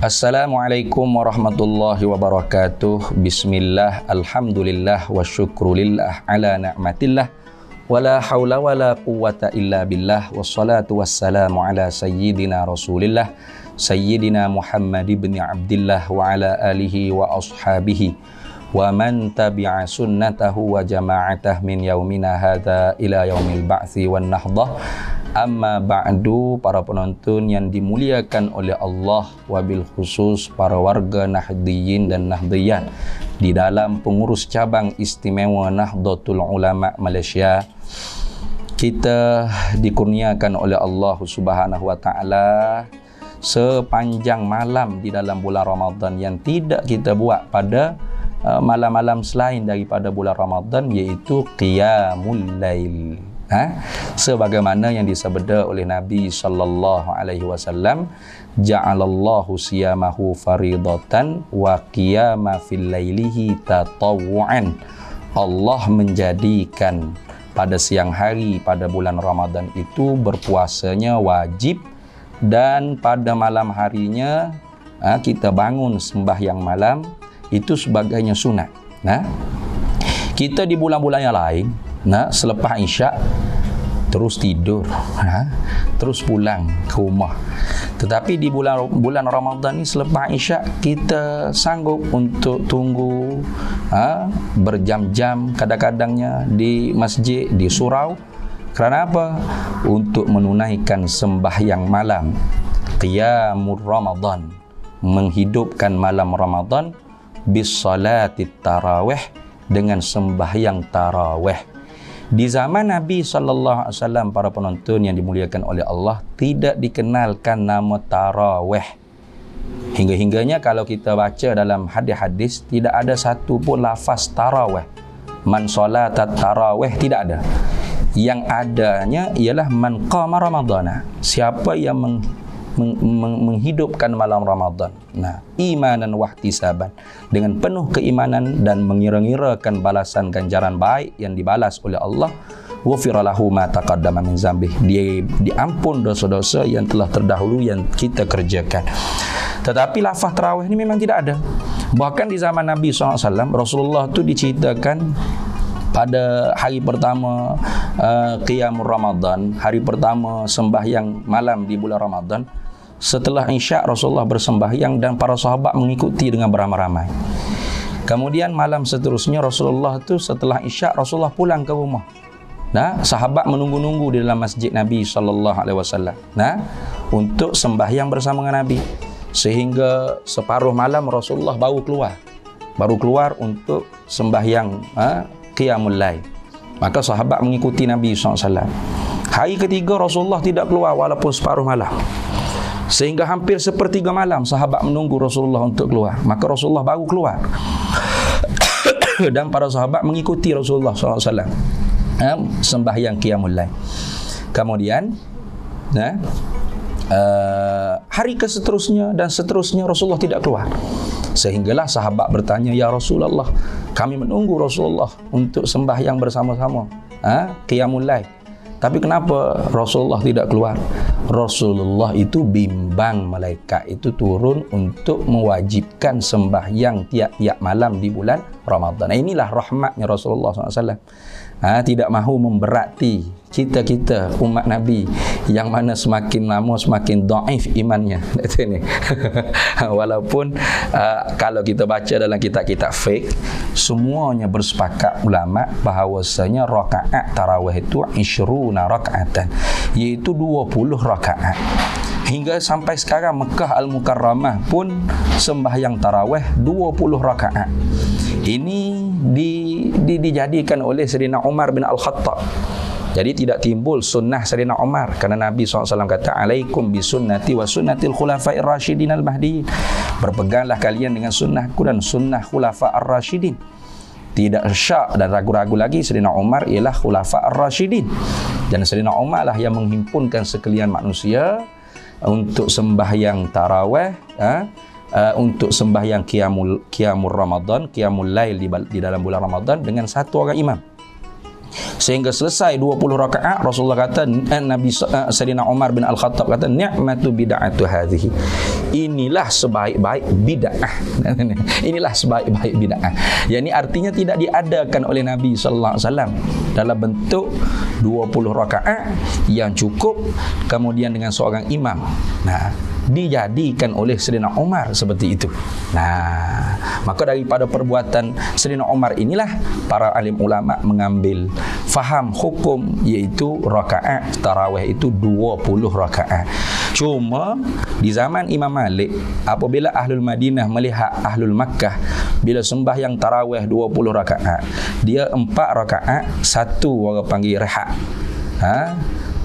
Assalamualaikum warahmatullahi wabarakatuh. Bismillah, alhamdulillah, wa syukrulillah ala ni'matillah, wala hawla wala quwwata illa billah, wassalatu wassalamu ala sayyidina rasulillah, sayyidina Muhammad ibn Abdillah wa ala alihi wa ashabihi wa man tabi'a sunnatahu wa jama'atah min yaumina hadha ila yaumil ba'thi wan nahdah. Amma ba'du, para penonton yang dimuliakan oleh Allah, wabil khusus para warga Nahdiyin dan Nahdiyat di dalam pengurus cabang istimewa Nahdlatul Ulama Malaysia. Kita dikurniakan oleh Allah Subhanahu wa taala sepanjang malam di dalam bulan Ramadan yang tidak kita buat pada malam-malam selain daripada bulan Ramadan, iaitu Qiyamul Lail. Sebagaimana yang disabda oleh Nabi sallallahu alaihi wasallam, ja'alallahu siyamahu faridatan wa qiyama fil lailihi tatawwu'an. Allah menjadikan pada siang hari pada bulan Ramadan itu berpuasanya wajib, dan pada malam harinya kita bangun sembahyang malam itu sebagainya sunat. Kita di bulan-bulan yang lain, selepas isyak terus tidur, terus pulang ke rumah. Tetapi di bulan Ramadan ni selepas isyak kita sanggup untuk tunggu berjam-jam, kadang-kadangnya di masjid, di surau. Kerana apa? Untuk menunaikan sembahyang malam, Qiyamul Ramadan, menghidupkan malam Ramadan bis salatit tarawih, dengan sembahyang tarawih. Di zaman Nabi sallallahu alaihi wasallam, para penonton yang dimuliakan oleh Allah, tidak dikenalkan nama tarawih. Hingga-hingganya kalau kita baca dalam hadis-hadis, tidak ada satu pun lafaz tarawih. Man salatat tarawih, tidak ada. Yang adanya ialah man qama ramadana, siapa yang menghidupkan malam Ramadan, imanan wahtisaban, dengan penuh keimanan dan mengira-ngirakan balasan ganjaran baik yang dibalas oleh Allah, ghufira lahu ma taqaddama min dzambih, dia diampun dosa-dosa yang telah terdahulu yang kita kerjakan. Tetapi lafaz tarawih ini memang tidak ada. Bahkan di zaman Nabi SAW, Rasulullah itu diceritakan pada hari pertama Qiyamul Ramadan, hari pertama sembahyang malam di bulan Ramadan, setelah isyak Rasulullah bersembahyang dan para sahabat mengikuti dengan beramai-ramai. Kemudian malam seterusnya Rasulullah itu setelah isyak Rasulullah pulang ke rumah. Sahabat menunggu-nunggu di dalam masjid Nabi sallallahu alaihi wasallam untuk sembahyang bersama dengan Nabi. Sehingga separuh malam Rasulullah baru keluar untuk sembahyang Qiyamul Lail. Maka sahabat mengikuti Nabi SAW. Hari ketiga Rasulullah tidak keluar walaupun separuh malam. Sehingga hampir sepertiga malam sahabat menunggu Rasulullah untuk keluar. Maka Rasulullah baru keluar. Dan para sahabat mengikuti Rasulullah SAW sembahyang Qiyamul Lail. Kemudian hari seterusnya dan seterusnya Rasulullah tidak keluar. Sehinggalah sahabat bertanya, ya Rasulullah, kami menunggu Rasulullah untuk sembahyang bersama-sama Qiyamul Lail, tapi kenapa Rasulullah tidak keluar? Rasulullah itu bimbang malaikat itu turun untuk mewajibkan sembahyang tiap-tiap malam di bulan Ramadan. Inilah rahmatnya Rasulullah SAW. Tidak mahu memberati kita umat Nabi yang mana semakin lama semakin dhaif imannya. Walaupun kalau kita baca dalam kitab-kitab fiqh, semuanya bersepakat ulama bahawasanya rakaat tarawih itu 20 rakaatan, iaitu 20 rakaat. Hingga sampai sekarang Mekah Al-Mukarramah pun sembahyang tarawih 20 rakaat. Ini dijadikan oleh Sayyidina Umar bin Al-Khattab. Jadi tidak timbul sunnah Sayyidina Umar, kerana Nabi SAW kata, alaikum bisunnati wa sunnatil khulafa'ir rasyidin al-mahdiin. Berpeganglah kalian dengan sunnahku dan sunnah khulafa'ir rasyidin. Tidak syak dan ragu-ragu lagi, Sayyidina Umar ialah khulafa'ir rasyidin. Dan Sayyidina Umar lah yang menghimpunkan sekalian manusia untuk sembahyang tarawih, untuk sembahyang Qiyamul Ramadan, Qiyamul Lail di dalam bulan Ramadan dengan satu orang imam. Sehingga selesai 20 rakaat, Rasulullah kata, Nabi Sayyidina Umar bin Al-Khattab kata, ni'matu bid'atu hadhihi. inilah sebaik-baik bid'ah. Inilah sebaik-baik bid'ah. Yang ini artinya tidak diadakan oleh Nabi sallallahu alaihi wasallam dalam bentuk 20 rakaat yang cukup kemudian dengan seorang imam. Nah, dijadikan oleh Sayyidina Umar seperti itu. Nah, maka daripada perbuatan Sayyidina Umar inilah para alim ulama mengambil faham hukum, iaitu rakaat tarawih itu 20 rakaat. Cuma di zaman Imam Malik, apabila Ahlul Madinah melihat Ahlul Makkah bila sembahyang tarawih 20 rakaat, dia 4 rakaat, satu orang panggil rehat.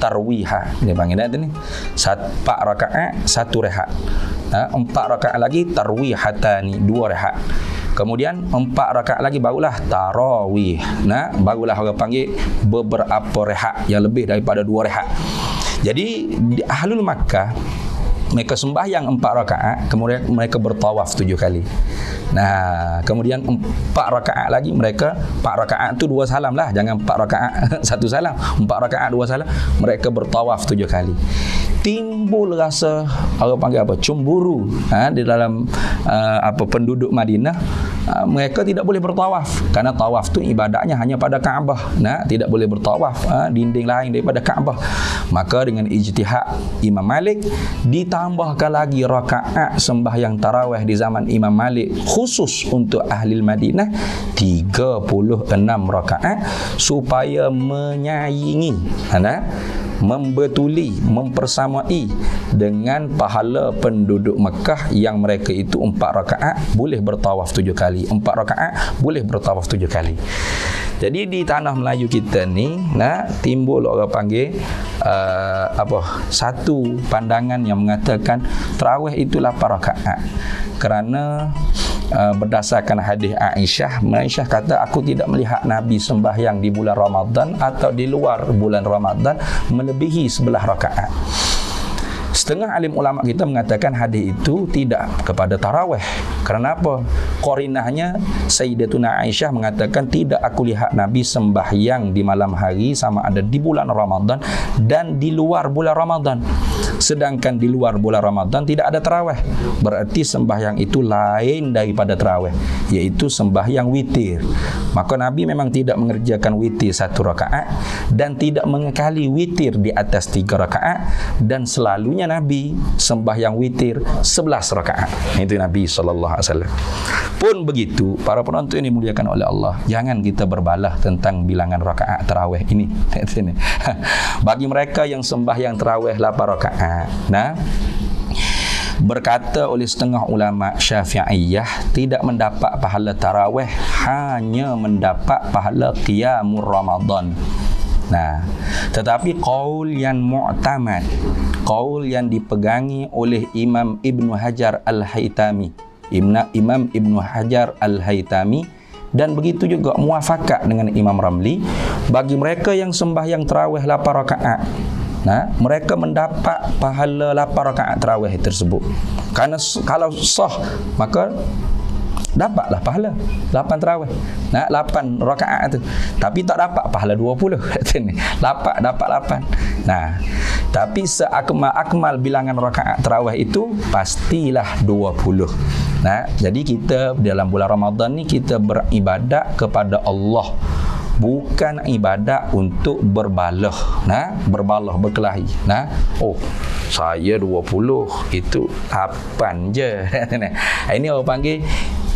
Tarwiha dia panggil ni. 4 rakaat, 1 rehat. 4 rakaat lagi tarwihatani, 2 rehat. Kemudian 4 rakaat lagi barulah tarawih. Barulah orang panggil beberapa rehat yang lebih daripada 2 rehat. Jadi di Ahlul Makkah mereka sembahyang 4 rakaat, kemudian mereka bertawaf 7 kali. Nah, kemudian 4 rakaat lagi mereka, 4 rakaat tu 2 salam lah, jangan 4 rakaat 1 salam. 4 rakaat 2 salam, mereka bertawaf 7 kali. Timbul rasa orang panggil apa? Cemburu di dalam penduduk Madinah. Mereka tidak boleh bertawaf karena tawaf tu ibadahnya hanya pada Kaabah. Tidak boleh bertawaf dinding lain daripada Kaabah. Maka dengan ijtihad Imam Malik ditambahkan lagi rakaat sembahyang tarawih di zaman Imam Malik khusus untuk ahli Madinah 36 rakaat supaya menyaingi, membetuli, mempersamai dengan pahala penduduk Mekah yang mereka itu 4 rakaat boleh bertawaf 7 kali, 4 rakaat boleh bertawaf 7 kali. Jadi di tanah Melayu kita ni timbul orang panggil satu pandangan yang mengatakan tarawih itu 8 rakaat. Kerana berdasarkan hadis Aisyah kata, aku tidak melihat Nabi sembahyang di bulan Ramadan atau di luar bulan Ramadan melebihi 11 rakaat. Setengah alim ulama kita mengatakan hadis itu tidak kepada tarawih. Kerana apa? Qarinahnya Sayyidatuna Aisyah mengatakan, tidak aku lihat Nabi sembahyang di malam hari sama ada di bulan Ramadan dan di luar bulan Ramadan. Sedangkan di luar bulan Ramadan tidak ada tarawih. Berarti sembahyang itu lain daripada tarawih, iaitu sembahyang witir. Maka Nabi memang tidak mengerjakan witir 1 rakaat dan tidak mengekali witir di atas 3 rakaat, dan selalunya Nabi sembahyang witir 11 rakaat. Itu Nabi SAW. Pun begitu, para penonton ini dimuliakan oleh Allah, jangan kita berbalah tentang bilangan rakaat tarawih ini. Bagi mereka yang sembahyang tarawih 8 rakaat, berkata oleh setengah ulama Syafi'iyah, tidak mendapat pahala tarawih, hanya mendapat pahala qiyamul Ramadan. Tetapi qaul yang mu'tamad, qaul yang dipegangi oleh Imam Ibnu Hajar Al-Haytami, Imam Ibnu Hajar Al-Haytami, dan begitu juga muafakat dengan Imam Ramli, bagi mereka yang sembahyang tarawih 8 rakaat, mereka mendapat pahala 8 rakaat tarawih tersebut. Karena kalau sah, maka dapatlah pahala 8 tarawih, 8 rakaat tu. Tapi tak dapat pahala 20. Dapat 8. Tapi seakmal bilangan rakaat tarawih itu pastilah 20. Jadi kita dalam bulan Ramadan ni kita beribadat kepada Allah, bukan ibadat untuk berbalah, berkelahi. Saya 20, itu 8 je. Ini orang panggil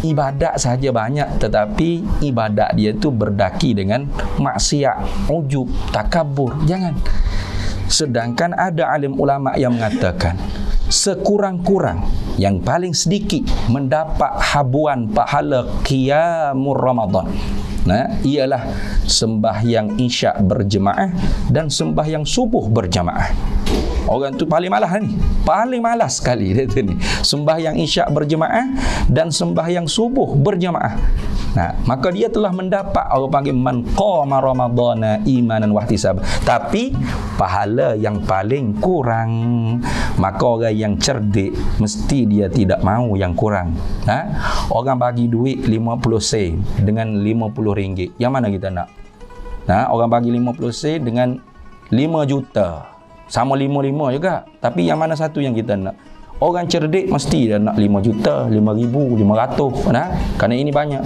ibadat saja banyak, tetapi ibadat dia tu berdaki dengan maksiat, ujub, takabur. Jangan. Sedangkan ada alim ulama yang mengatakan sekurang-kurang yang paling sedikit mendapat habuan pahala qiyamul Ramadan ialah sembahyang isyak berjemaah dan sembahyang subuh berjamaah. Orang tu paling malas ni, paling malas sekali dia tu ni, sembahyang isyak berjemaah dan sembahyang subuh berjamaah. Maka dia telah mendapat, orang panggil man qama ramadhana imanan wahtisab, tapi pahala yang paling kurang. Maka orang yang cerdik mesti dia tidak mahu yang kurang. Orang bagi duit 50 sen dengan 50 ringgit, yang mana kita nak? Orang bagi 50 sen dengan 5 juta, sama 5 juga, tapi yang mana satu yang kita nak? Orang cerdik mesti dia nak 5 juta, 5,000, 500, nah, kerana ini banyak.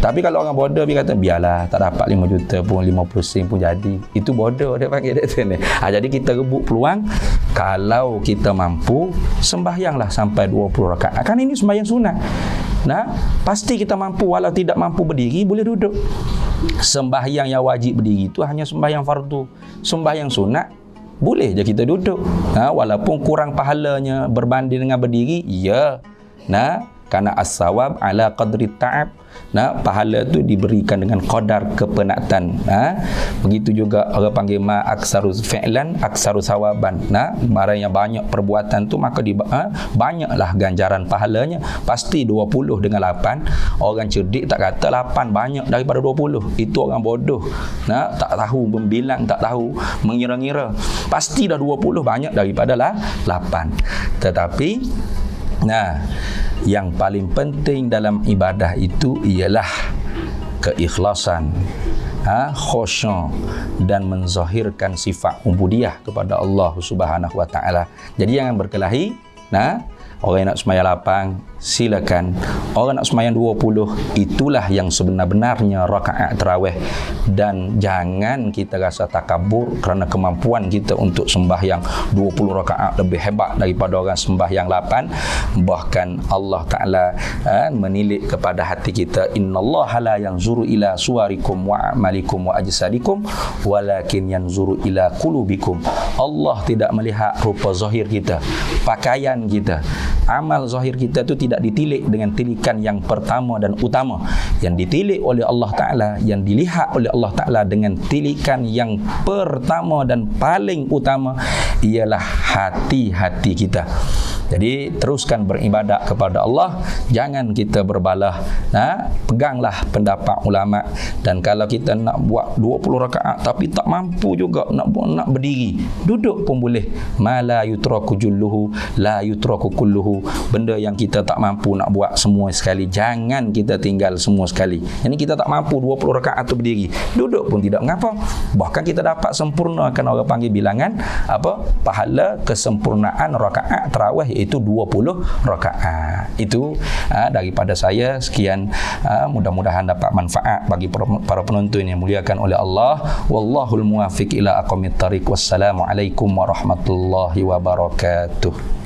Tapi kalau orang bodoh dia kata biarlah, tak dapat 5 juta pun, 50 sen pun jadi. Itu bodoh dia panggil dia sini. Jadi kita rebut peluang. Kalau kita mampu, sembahyanglah sampai 20 rakaat. Kan ini sembahyang sunat. Nah, pasti kita mampu. Walau tidak mampu berdiri, boleh duduk. Sembahyang yang wajib berdiri itu hanya sembahyang fardu. Sembahyang sunat boleh je kita duduk. Walaupun kurang pahalanya berbanding dengan berdiri, ya. Nah, karena as-sawab ala qadri ta'ab. Nah, pahala tu diberikan dengan qadar kepenatan. Begitu juga orang panggil ma aksaru fi'lan aksaru sawaban. Nah, barang yang banyak perbuatan tu maka banyaklah ganjaran pahalanya. Pasti 20 dengan 8. Orang cerdik tak kata 8 banyak daripada 20. Itu orang bodoh. Nah, tak tahu membilang, tak tahu mengira-ngira. Pasti dah 20 banyak daripada 8. Tetapi nah, yang paling penting dalam ibadah itu ialah keikhlasan, khusyuk dan menzahirkan sifat ubudiyah kepada Allah Subhanahu wa taala. Jadi jangan berkelahi. Nah, orang yang nak sembahyang 8 silakan. Orang nak sembahyang 20 itulah yang sebenar-benarnya rakaat tarawih. Dan jangan kita rasa takabur kerana kemampuan kita untuk sembahyang 20 rakaat lebih hebat daripada orang sembahyang 8. Bahkan Allah Ta'ala menilik kepada hati kita, innallaha la yanzuru ila suwarikum wa a'malikum wa ajsadikum walakin yanzuru ila qulubikum. Allah tidak melihat rupa zahir kita, pakaian kita. Amal zahir kita itu tidak ditilik dengan tilikan yang pertama dan utama. Yang ditilik oleh Allah Ta'ala, yang dilihat oleh Allah Ta'ala dengan tilikan yang pertama dan paling utama ialah hati-hati kita. Jadi teruskan beribadat kepada Allah, jangan kita berbalah. Peganglah pendapat ulama. Dan kalau kita nak buat 20 rakaat tapi tak mampu juga nak berdiri, duduk pun boleh. Ma la yutraku julluhu la yutraku kulluhu. Benda yang kita tak mampu nak buat semua sekali, jangan kita tinggal semua sekali. Jadi kita tak mampu 20 rakaat tu berdiri, duduk pun tidak mengapa. Bahkan kita dapat sempurnakan, orang panggil bilangan pahala kesempurnaan rakaat tarawih, iaitu 20 rakaat. Itu daripada saya sekian. Mudah-mudahan dapat manfaat bagi para penonton yang muliakan oleh Allah. Wallahul muwaffiq ila aqwamit thariq. Wassalamualaikum warahmatullahi wabarakatuh.